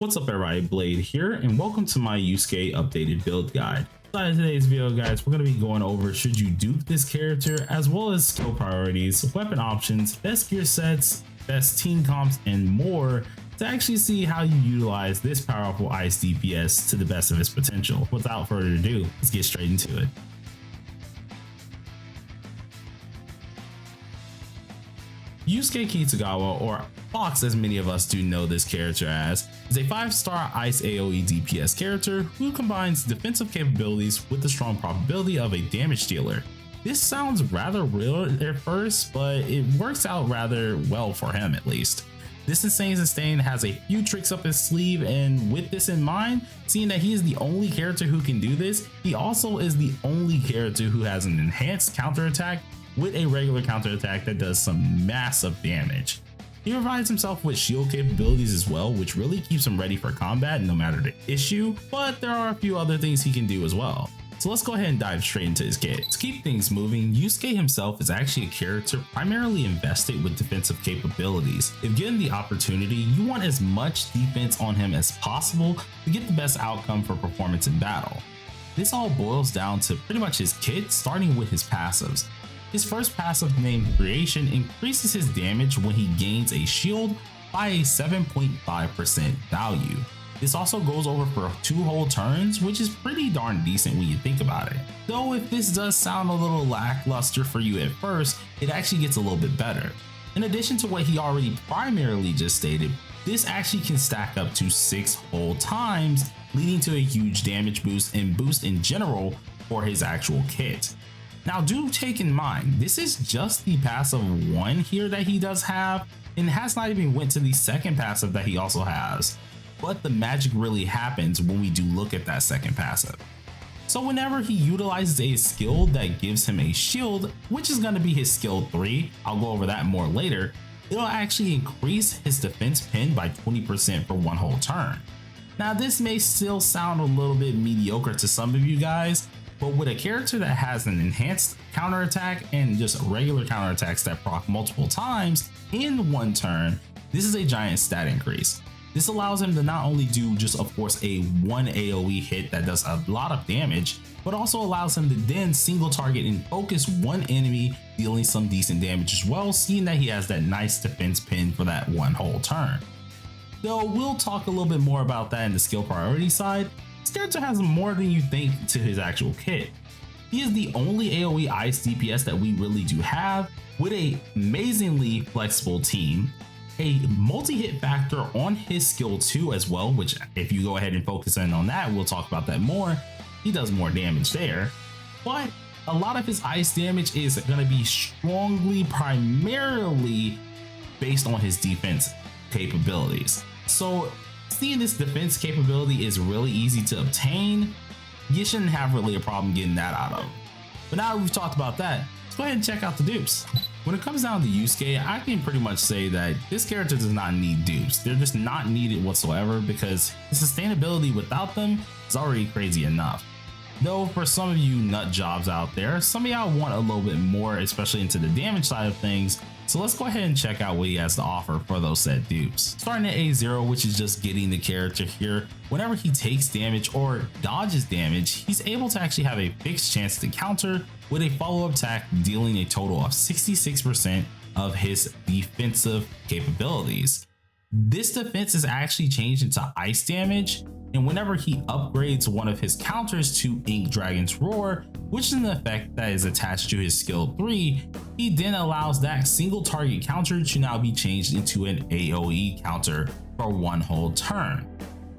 What's up everybody, Blade here, and welcome to my YUSUKE updated build guide. So in today's video guys, we're going to be going over should you dupe this character, as well as skill priorities, weapon options, best gear sets, best team comps, and more to actually see how you utilize this powerful ice DPS to the best of its potential. Without further ado, let's get straight into it. Yusuke Kitagawa, or Fox as many of us do know this character as, is a 5-star ice AoE DPS character who combines defensive capabilities with the strong probability of a damage dealer. This sounds rather real at first, but it works out rather well for him at least. This Insane Sustain has a few tricks up his sleeve, and with this in mind, seeing that he is the only character who can do this, he also is the only character who has an enhanced counterattack with a regular counterattack that does some massive damage. He provides himself with shield capabilities as well, which really keeps him ready for combat no matter the issue, but there are a few other things he can do as well. So let's go ahead and dive straight into his kit. To keep things moving, Yusuke himself is actually a character primarily invested with defensive capabilities. If given the opportunity, you want as much defense on him as possible to get the best outcome for performance in battle. This all boils down to pretty much his kit, starting with his passives. His first passive, named Creation, increases his damage when he gains a shield by a 7.5% value. This also goes over for 2 whole turns, which is pretty darn decent when you think about it. Though if this does sound a little lackluster for you at first, it actually gets a little bit better. In addition to what he already primarily just stated, this actually can stack up to 6 whole times, leading to a huge damage boost and boost in general for his actual kit. Now do take in mind, this is just the passive 1 here that he does have, and has not even went to the second passive that he also has. But the magic really happens when we do look at that second passive. So whenever he utilizes a skill that gives him a shield, which is going to be his skill 3, I'll go over that more later, it'll actually increase his defense pin by 20% for 1 whole turn. Now this may still sound a little bit mediocre to some of you guys, but with a character that has an enhanced counterattack and just regular counterattacks that proc multiple times in 1 turn, this is a giant stat increase. This allows him to not only do just of course a 1 AoE hit that does a lot of damage, but also allows him to then single target and focus 1 enemy, dealing some decent damage as well, seeing that he has that nice defense pin for that 1 whole turn. Though we'll talk a little bit more about that in the skill priority side. This character has more than you think to his actual kit. He is the only AoE ice DPS that we really do have, with a amazingly flexible team, a multi-hit factor on his skill 2 as well, which if you go ahead and focus in on that, we'll talk about that more. He does more damage there, but a lot of his ice damage is going to be strongly primarily based on his defense capabilities. So seeing this defense capability is really easy to obtain, you shouldn't have really a problem getting that out of him. But now that we've talked about that, let's go ahead and check out the dupes. When it comes down to Yusuke, I can pretty much say that this character does not need dupes. They're just not needed whatsoever because the sustainability without them is already crazy enough. Though for some of you nut jobs out there, some of y'all want a little bit more, especially into the damage side of things. So let's go ahead and check out what he has to offer for those said dupes. Starting at A0, which is just getting the character here, whenever he takes damage or dodges damage, he's able to actually have a fixed chance to counter with a follow-up attack, dealing a total of 66% of his defensive capabilities. This defense is actually changed into ice damage, and whenever he upgrades one of his counters to Ink Dragon's Roar, which is an effect that is attached to his skill 3, he then allows that single target counter to now be changed into an AoE counter for 1 whole turn.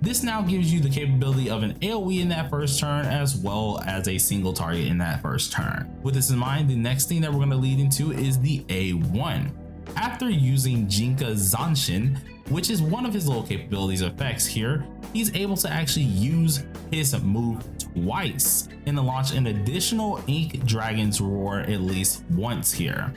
This now gives you the capability of an AoE in that first turn, as well as a single target in that first turn. With this in mind, the next thing that we're going to lead into is the A1. After using Jinka Zanshin, which is one of his little capabilities effects here, he's able to actually use his move twice and to launch an additional Ink Dragon's Roar at least once here.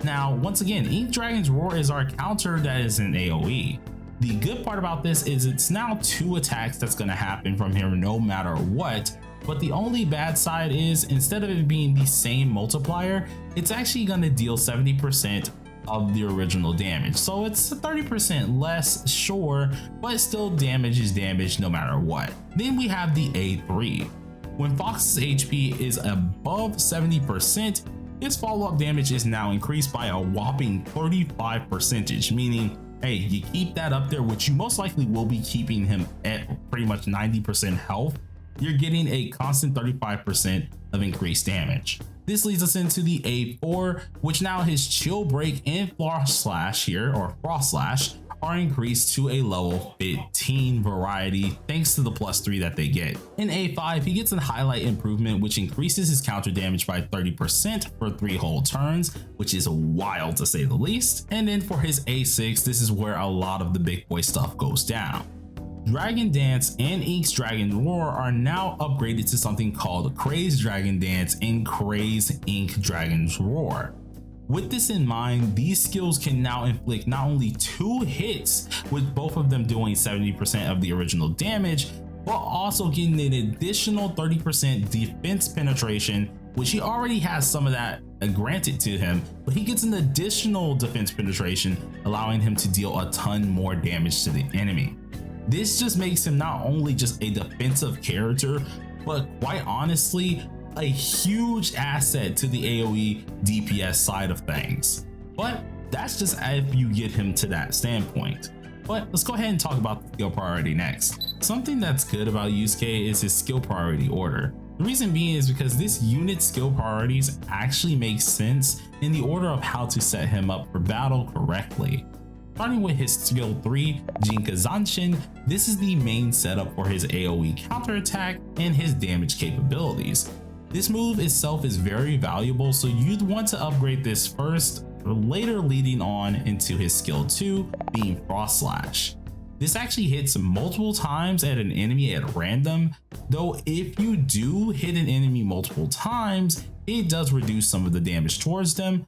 Now, once again, Ink Dragon's Roar is our counter that is an AoE. The good part about this is it's now 2 attacks that's going to happen from here no matter what, but the only bad side is instead of it being the same multiplier, it's actually going to deal 70% of the original damage. So it's 30% less, sure, but still damage is damage no matter what. Then we have the A3. When Fox's HP is above 70%, his follow-up damage is now increased by a whopping 35%, meaning, hey, you keep that up there, which you most likely will be keeping him at pretty much 90% health. You're getting a constant 35% of increased damage. This leads us into the A4, which now his Chill Break and Frost Slash here, or Frost Slash, are increased to a level 15 variety thanks to the +3 that they get. In A5, he gets a highlight improvement, which increases his counter damage by 30% for 3 whole turns, which is wild to say the least. And then for his A6, this is where a lot of the big boy stuff goes down. Dragon Dance and Ink's Dragon Roar are now upgraded to something called Craze Dragon Dance and Craze Ink Dragon's Roar. With this in mind, these skills can now inflict not only 2 hits, with both of them doing 70% of the original damage, but also getting an additional 30% defense penetration, which he already has some of that granted to him, but he gets an additional defense penetration, allowing him to deal a ton more damage to the enemy. This just makes him not only just a defensive character, but quite honestly, a huge asset to the AoE DPS side of things. But that's just if you get him to that standpoint. But let's go ahead and talk about the skill priority next. Something that's good about Yusuke is his skill priority order. The reason being is because this unit's skill priorities actually make sense in the order of how to set him up for battle correctly. Starting with his skill 3, Jinkazanshin, this is the main setup for his AoE counterattack and his damage capabilities. This move itself is very valuable, so you'd want to upgrade this first, later leading on into his skill 2, being Frost Slash. This actually hits multiple times at an enemy at random, though if you do hit an enemy multiple times, it does reduce some of the damage towards them.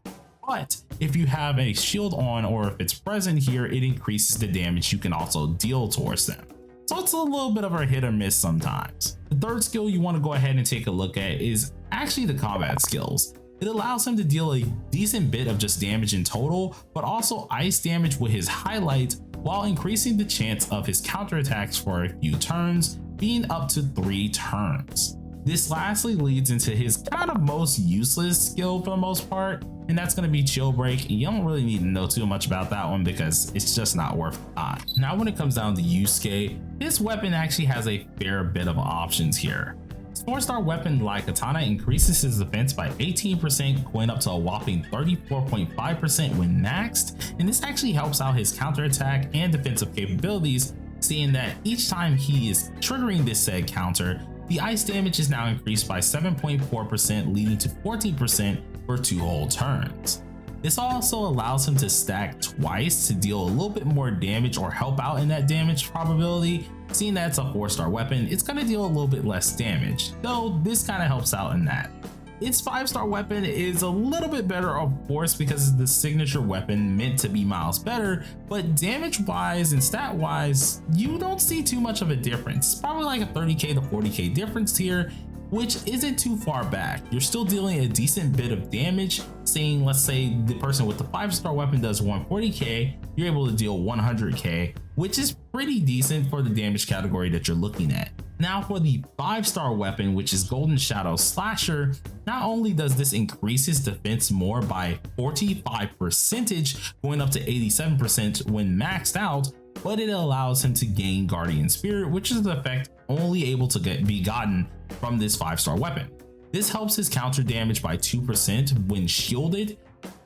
But if you have a shield on, or if it's present here, it increases the damage you can also deal towards them. So it's a little bit of a hit or miss sometimes. The third skill you want to go ahead and take a look at is actually the combat skills. It allows him to deal a decent bit of just damage in total, but also ice damage with his highlight, while increasing the chance of his counterattacks for a few turns, being up to 3 turns. This lastly leads into his kind of most useless skill for the most part, and that's going to be Chill Break. You don't really need to know too much about that one because it's just not worth the time. Now when it comes down to Yusuke, this weapon actually has a fair bit of options here. His 4-star weapon like Katana increases his defense by 18%, going up to a whopping 34.5% when maxed, and this actually helps out his counterattack and defensive capabilities, seeing that each time he is triggering this said counter, the ice damage is now increased by 7.4%, leading to 14% for 2 whole turns. This also allows him to stack twice to deal a little bit more damage or help out in that damage probability. Seeing that it's a 4-star weapon, it's going to deal a little bit less damage, though this kind of helps out in that. Its 5-star weapon is a little bit better, of course, because it's the signature weapon meant to be miles better, but damage wise and stat wise, you don't see too much of a difference. Probably like a 30k to 40k difference here, which isn't too far back. You're still dealing a decent bit of damage, saying let's say the person with the 5-star weapon does 140k, you're able to deal 100k, which is pretty decent for the damage category that you're looking at. Now for the 5-star weapon, which is Golden Shadow Slasher, not only does this increase his defense more by 45%, going up to 87% when maxed out, but it allows him to gain Guardian Spirit, which is an effect only able to be gotten from this 5-star weapon. This helps his counter damage by 2% when shielded,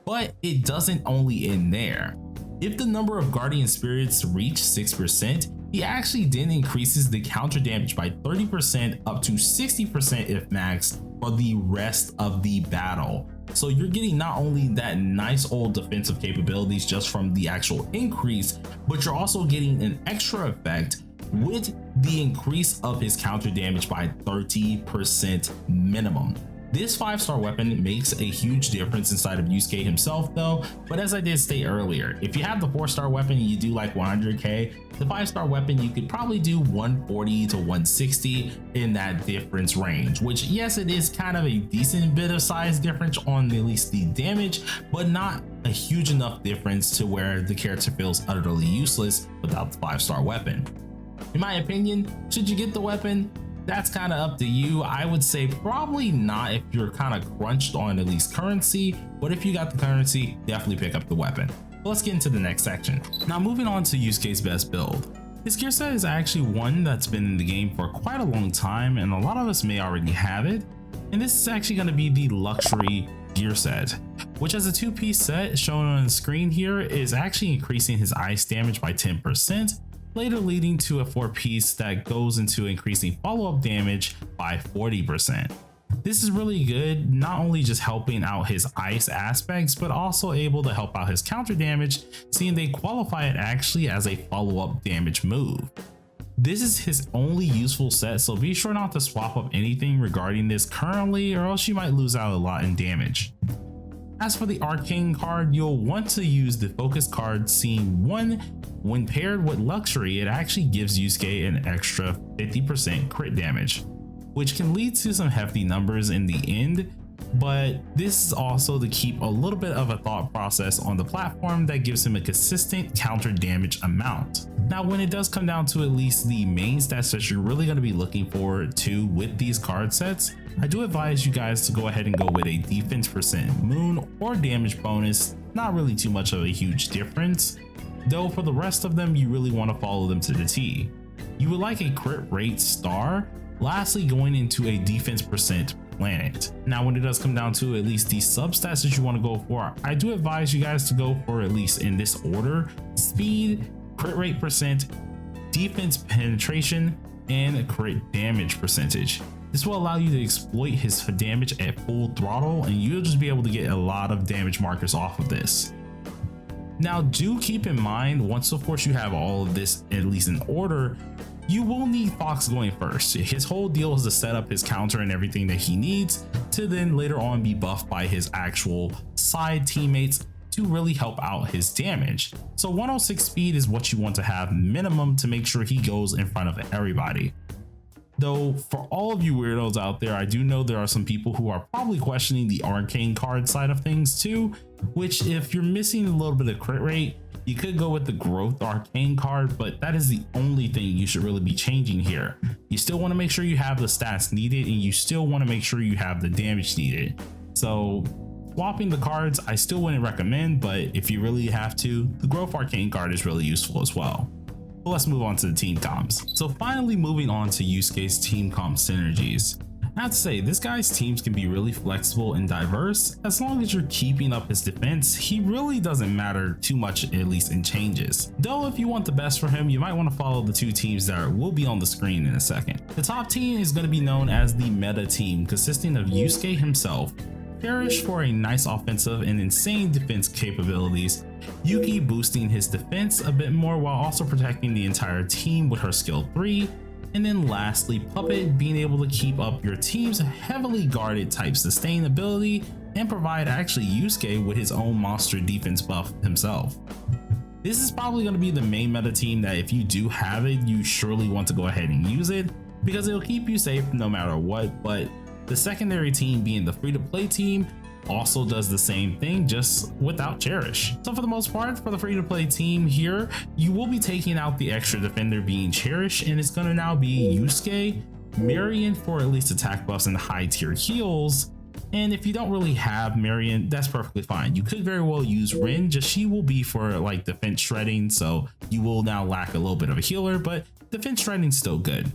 but it doesn't only end there. If the number of Guardian Spirits reach 6%, he actually then increases the counter damage by 30% up to 60% if maxed for the rest of the battle. So you're getting not only that nice old defensive capabilities just from the actual increase, but you're also getting an extra effect with the increase of his counter damage by 30% minimum. This 5-star weapon makes a huge difference inside of Yusuke himself though, but as I did state earlier, if you have the 4-star weapon and you do like 100k, the 5-star weapon you could probably do 140 to 160 in that difference range, which yes, it is kind of a decent bit of size difference on at least the damage, but not a huge enough difference to where the character feels utterly useless without the 5-star weapon. In my opinion, should you get the weapon? That's kind of up to you. I would say probably not if you're kind of crunched on at least currency, but if you got the currency, definitely pick up the weapon. But let's get into the next section. Now moving on to Yusuke's best build. His gear set is actually one that's been in the game for quite a long time, and a lot of us may already have it. And this is actually going to be the luxury gear set, which as a 2-piece set shown on the screen here is actually increasing his ice damage by 10%, later leading to a 4-piece that goes into increasing follow-up damage by 40%. This is really good, not only just helping out his ice aspects, but also able to help out his counter damage, seeing they qualify it actually as a follow-up damage move. This is his only useful set, so be sure not to swap up anything regarding this currently, or else you might lose out a lot in damage. As for the arcane card, you'll want to use the focus card, seeing one, when paired with luxury, it actually gives Yusuke an extra 50% crit damage, which can lead to some hefty numbers in the end, but this is also to keep a little bit of a thought process on the platform that gives him a consistent counter damage amount. Now when it does come down to at least the main stats that you're really going to be looking forward to with these card sets, I do advise you guys to go ahead and go with a defense percent moon or damage bonus. Not really too much of a huge difference, though for the rest of them you really want to follow them to the T. You would like a crit rate star, lastly going into a defense percent planet. Now when it does come down to at least the substats that you want to go for, I do advise you guys to go for, at least in this order, speed, crit rate percent, defense penetration, and crit damage percentage. This will allow you to exploit his damage at full throttle, and you'll just be able to get a lot of damage markers off of this. Now do keep in mind, once of course you have all of this at least in order, you will need Fox going first. His whole deal is to set up his counter and everything that he needs to then later on be buffed by his actual side teammates to really help out his damage. So 106 speed is what you want to have minimum to make sure he goes in front of everybody. Though for all of you weirdos out there, I do know there are some people who are probably questioning the arcane card side of things too, which if you're missing a little bit of crit rate, you could go with the growth arcane card, but that is the only thing you should really be changing here. You still want to make sure you have the stats needed, and you still want to make sure you have the damage needed. So swapping the cards, I still wouldn't recommend, but if you really have to, the growth arcane card is really useful as well. But let's move on to the team comps. So finally moving on to Yusuke's team comp synergies. I have to say, this guy's teams can be really flexible and diverse. As long as you're keeping up his defense, he really doesn't matter too much, at least in changes. Though if you want the best for him, you might want to follow the two teams that will be on the screen in a second. The top team is going to be known as the meta team, consisting of Yusuke himself, Cherish for a nice offensive and insane defense capabilities, Yuki boosting his defense a bit more while also protecting the entire team with her skill 3, and then lastly Puppet being able to keep up your team's heavily guarded type sustainability and provide actually Yusuke with his own monster defense buff himself. This is probably going to be the main meta team that if you do have it, you surely want to go ahead and use it because it'll keep you safe no matter what, but the secondary team being the free-to-play team also does the same thing, just without Cherish. So for the most part, for the free-to-play team here, you will be taking out the extra defender being Cherish, and it's going to now be Yusuke, Marion for at least attack buffs and high tier heals. And if you don't really have Marion, that's perfectly fine. You could very well use Rin, just she will be for like defense shredding, so you will now lack a little bit of a healer, but defense shredding is still good.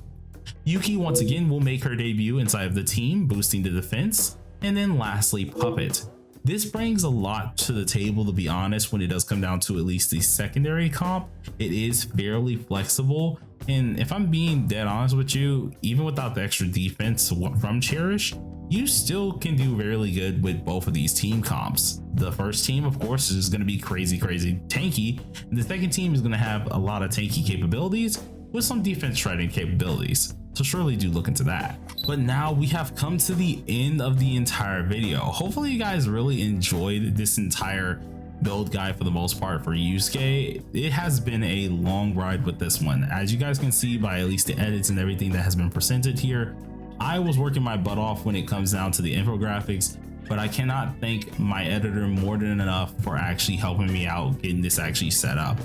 Yuki once again will make her debut inside of the team, boosting the defense. And then lastly, Puppet. This brings a lot to the table, to be honest, when it does come down to at least the secondary comp. It is fairly flexible, and if I'm being dead honest with you, even without the extra defense from Cherish, you still can do really good with both of these team comps. The first team, of course, is going to be crazy tanky, and the second team is going to have a lot of tanky capabilities with some defense shredding capabilities. so surely do look into that. But now we have come to the end of the entire video. Hopefully you guys really enjoyed this entire build guide for the most part for Yusuke. It has been a long ride with this one. As you guys can see by at least the edits and everything that has been presented here, I was working my butt off when it comes down to the infographics, but I cannot thank my editor more than enough for actually helping me out getting this actually set up.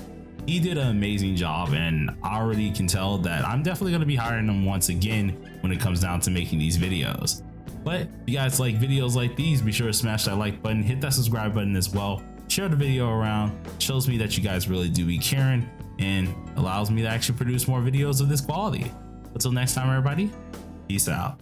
He did an amazing job, and I already can tell that I'm definitely going to be hiring him once again when it comes down to making these videos. But if you guys like videos like these, be sure to smash that like button, hit that subscribe button as well, share the video around. It shows me that you guys really do be caring and allows me to actually produce more videos of this quality. Until next time, everybody, peace out.